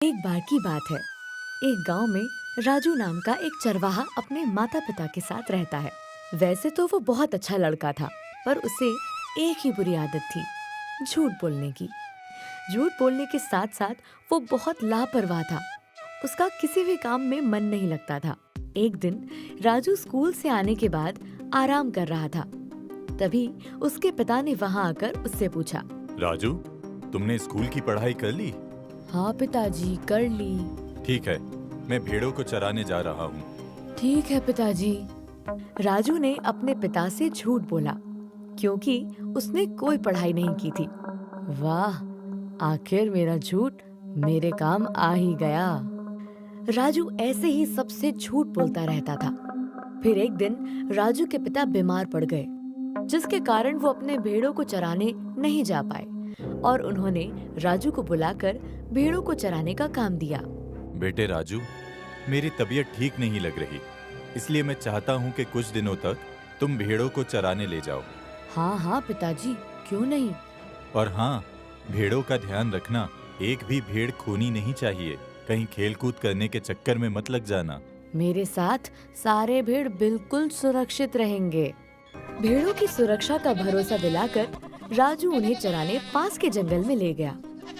एक बार की बात है। एक गांव में राजू नाम का एक चरवाहा अपने माता पिता के साथ रहता है। वैसे तो वो बहुत अच्छा लड़का था, पर उसे एक ही बुरी आदत थी, झूठ बोलने की। झूठ बोलने के साथ साथ वो बहुत लापरवाह था। उसका किसी भी काम में मन नहीं लगता था। एक दिन राजू स्कूल से आने के बाद आराम कर रहा था। तभी उसके पिता ने वहां आकर उससे पूछा, राजू, तुमने स्कूल की पढ़ाई कर ली? हाँ पिताजी, कर ली। ठीक है, मैं भेड़ों को चराने जा रहा हूँ। ठीक है पिताजी। राजू ने अपने पिता से झूठ बोला, क्योंकि उसने कोई पढ़ाई नहीं की थी। वाह, आखिर मेरा झूठ मेरे काम आ ही गया। राजू ऐसे ही सबसे झूठ बोलता रहता था। फिर एक दिन राजू के पिता बीमार पड़ गए, जिसके कारण वो अपने भेड़ों को चराने नहीं जा पाए और उन्होंने राजू को बुलाकर भेड़ों को चराने का काम दिया। बेटे राजू, मेरी तबीयत ठीक नहीं लग रही, इसलिए मैं चाहता हूँ कि कुछ दिनों तक तुम भेड़ों को चराने ले जाओ। हाँ हाँ पिताजी, क्यों नहीं। और हाँ, भेड़ों का ध्यान रखना, एक भी भेड़ खोनी नहीं चाहिए। कहीं खेलकूद करने के चक्कर में मत लग जाना। मेरे साथ सारे भेड़ बिल्कुल सुरक्षित रहेंगे। भेड़ों की सुरक्षा का भरोसा दिलाकर राजू उन्हें चराने पास के जंगल में ले गया।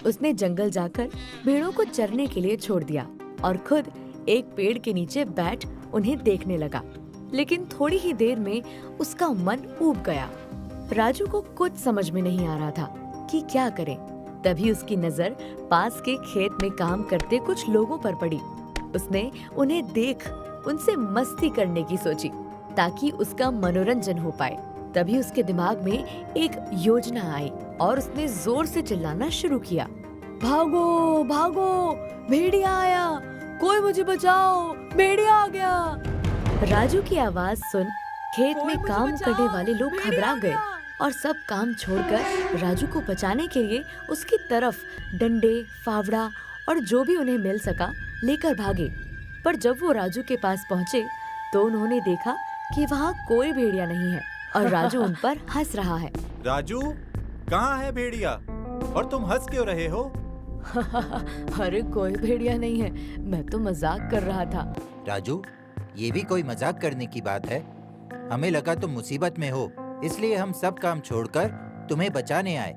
उसने जंगल जाकर भेड़ों को चरने के लिए छोड़ दिया और खुद एक पेड़ के नीचे बैठ उन्हें देखने लगा। लेकिन थोड़ी ही देर में उसका मन ऊब गया। राजू को कुछ समझ में नहीं आ रहा था कि क्या करे। तभी उसकी नजर पास के खेत में काम करते कुछ लोगों पर पड़ी। उसने उन्हें देख उनसे मस्ती करने की सोची, ताकि उसका मनोरंजन हो पाए। तभी उसके दिमाग में एक योजना आई और उसने जोर से चिल्लाना शुरू किया, भागो भागो, भेड़िया आया, कोई मुझे बचाओ, भेड़िया आ गया। राजू की आवाज सुन खेत में काम करने वाले लोग घबरा गए और सब काम छोड़कर राजू को बचाने के लिए उसकी तरफ डंडे, फावड़ा और जो भी उन्हें मिल सका लेकर भागे। पर जब वो राजू के पास पहुँचे तो उन्होंने देखा कि वहाँ कोई भेड़िया नहीं है और राजू उन पर हंस रहा है। राजू, कहाँ है भेड़िया और तुम हंस क्यों रहे हो? अरे कोई भेड़िया नहीं है, मैं तो मजाक कर रहा था। राजू, ये भी कोई मजाक करने की बात है? हमें लगा तुम मुसीबत में हो, इसलिए हम सब काम छोड़कर तुम्हें बचाने आए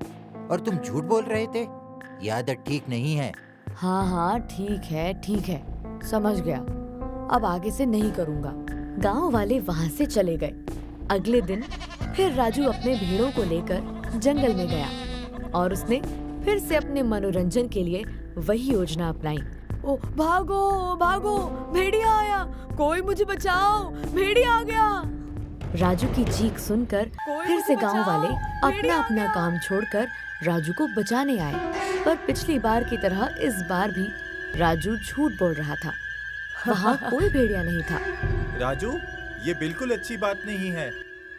और तुम झूठ बोल रहे थे। ये आदत ठीक नहीं है। हाँ हाँ, ठीक है, समझ गया। अब आगे से नहीं करूँगा। गांव वाले वहाँ से चले गए। अगले दिन फिर राजू अपने भेड़ों को लेकर जंगल में गया और उसने फिर से अपने मनोरंजन के लिए वही योजना अपनाई। ओ भागो भागो, भेड़िया आया, कोई मुझे बचाओ, भेड़िया आ गया। राजू की चीख सुनकर फिर से गांव वाले अपना अपना काम छोड़कर राजू को बचाने आए। पर पिछली बार की तरह इस बार भी राजू झूठ बोल रहा था। वहाँ कोई भेड़िया नहीं था। राजू, ये बिल्कुल अच्छी बात नहीं है।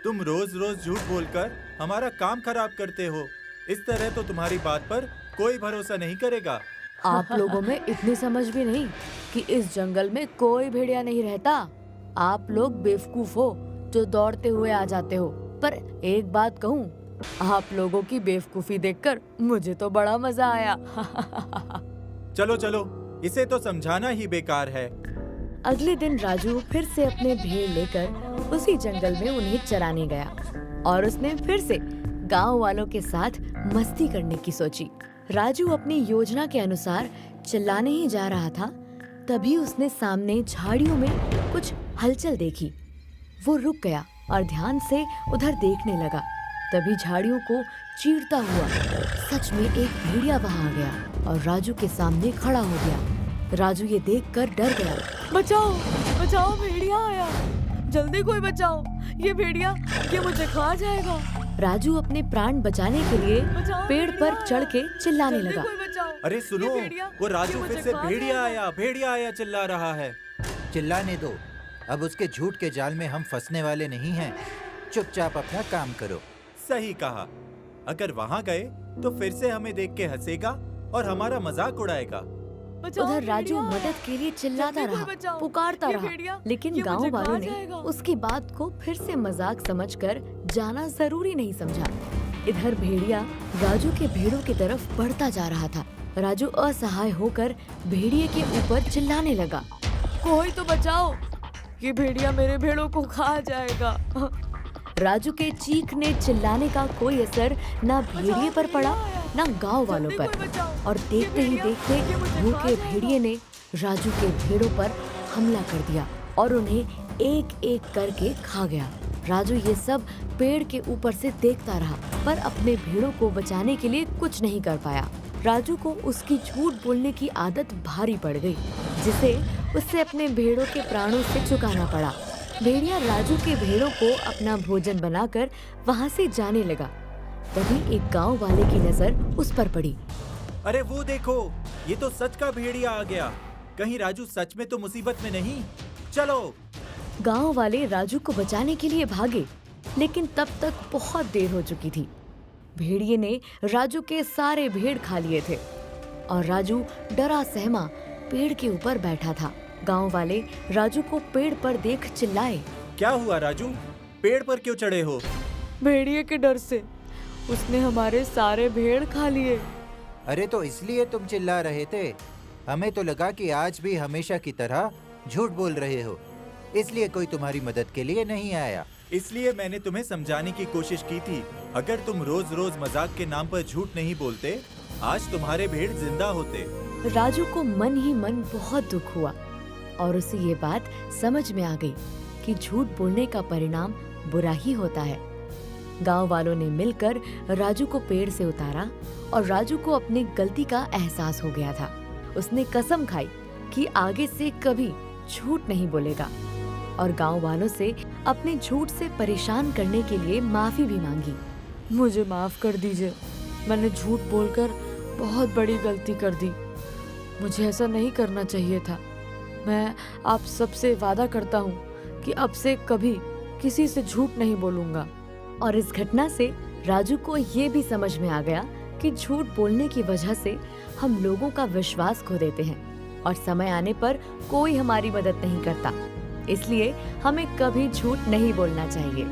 तुम रोज रोज झूठ बोलकर हमारा काम खराब करते हो। इस तरह तो तुम्हारी बात पर कोई भरोसा नहीं करेगा। आप लोगों में इतनी समझ भी नहीं कि इस जंगल में कोई भेड़िया नहीं रहता। आप लोग बेवकूफ हो जो दौड़ते हुए आ जाते हो। पर एक बात कहूँ, आप लोगों की बेवकूफी देखकर मुझे तो बड़ा मजा आया। चलो चलो, इसे तो समझाना ही बेकार है। अगले दिन राजू फिर से अपने भेड़ लेकर उसी जंगल में उन्हें चराने गया और उसने फिर से गांव वालों के साथ मस्ती करने की सोची। राजू अपनी योजना के अनुसार चिल्लाने ही जा रहा था, तभी उसने सामने झाड़ियों में कुछ हलचल देखी। वो रुक गया और ध्यान से उधर देखने लगा। तभी झाड़ियों को चीरता हुआ सच में एक भेड़िया वहां आ गया और राजू के सामने खड़ा हो गया। राजू ये देखकर डर गया। बचाओ बचाओ, भेड़िया आया, जल्दी कोई बचाओ, ये भेड़िया ये मुझे खा जाएगा। राजू अपने प्राण बचाने के लिए पेड़ पर चढ़ के चिल्लाने लगा। अरे सुनो, वो राजू फिर से भेड़िया आया चिल्ला रहा है। चिल्लाने दो, अब उसके झूठ के जाल में हम फंसने वाले नहीं हैं। चुपचाप अपना काम करो। सही कहा। अगर वहाँ गए तो फिर से हमें देख के हंसेगा और हमारा मजाक उड़ाएगा। उधर राजू मदद के लिए चिल्लाता रहा, पुकारता रहा, लेकिन गांव वालों ने उसकी बात को फिर से मजाक समझकर जाना जरूरी नहीं समझा। इधर भेड़िया राजू के भेड़ों की तरफ बढ़ता जा रहा था। राजू असहाय होकर भेड़िए के ऊपर चिल्लाने लगा, कोई तो बचाओ, ये भेड़िया मेरे भेड़ों को खा जाएगा। राजू के चीखने चिल्लाने का कोई असर ना भेड़िए पर पड़ा ना गांव वालों पर, और देखते ही देखते भूखे भेड़िए ने राजू के भेड़ों पर हमला कर दिया और उन्हें एक एक करके खा गया। राजू ये सब पेड़ के ऊपर से देखता रहा, पर अपने भेड़ों को बचाने के लिए कुछ नहीं कर पाया। राजू को उसकी झूठ बोलने की आदत भारी पड़ गई, जिसे उससे अपने भेड़ों के प्राणों से चुकाना पड़ा। भेड़िया राजू के भेड़ों को अपना भोजन बनाकर वहाँ से जाने लगा। तभी एक गांव वाले की नजर उस पर पड़ी। अरे वो देखो, ये तो सच का भेड़िया आ गया। कहीं राजू सच में तो मुसीबत में नहीं? चलो। गांव वाले राजू को बचाने के लिए भागे, लेकिन तब तक बहुत देर हो चुकी थी। भेड़िए ने राजू के सारे भेड़ खा लिए थे और राजू डरा सहमा पेड़ के ऊपर बैठा था। गांव वाले राजू को पेड़ पर देख चिल्लाए, क्या हुआ राजू, पेड़ पर क्यों चढ़े हो? भेड़िए के डर से, उसने हमारे सारे भेड़ खा लिए। अरे तो इसलिए तुम चिल्ला रहे थे? हमें तो लगा कि आज भी हमेशा की तरह झूठ बोल रहे हो, इसलिए कोई तुम्हारी मदद के लिए नहीं आया। इसलिए मैंने तुम्हें समझाने की कोशिश की थी। अगर तुम रोज रोज मजाक के नाम पर झूठ नहीं बोलते, आज तुम्हारे भेड़ जिंदा होते। राजू को मन ही मन बहुत दुख हुआ और उसे ये बात समझ में आ गई कि झूठ बोलने का परिणाम बुरा ही होता है। गांव वालों ने मिलकर राजू को पेड़ से उतारा और राजू को अपनी गलती का एहसास हो गया था। उसने कसम खाई कि आगे से कभी झूठ नहीं बोलेगा और गांव वालों से अपने झूठ से परेशान करने के लिए माफी भी मांगी। मुझे माफ कर दीजिए, मैंने झूठ बोलकर बहुत बड़ी गलती कर दी। मुझे ऐसा नहीं करना चाहिए था। मैं आप सबसे वादा करता हूँ कि अब से कभी किसी से झूठ नहीं बोलूंगा। और इस घटना से राजू को ये भी समझ में आ गया कि झूठ बोलने की वजह से हम लोगों का विश्वास खो देते हैं और समय आने पर कोई हमारी मदद नहीं करता। इसलिए हमें कभी झूठ नहीं बोलना चाहिए।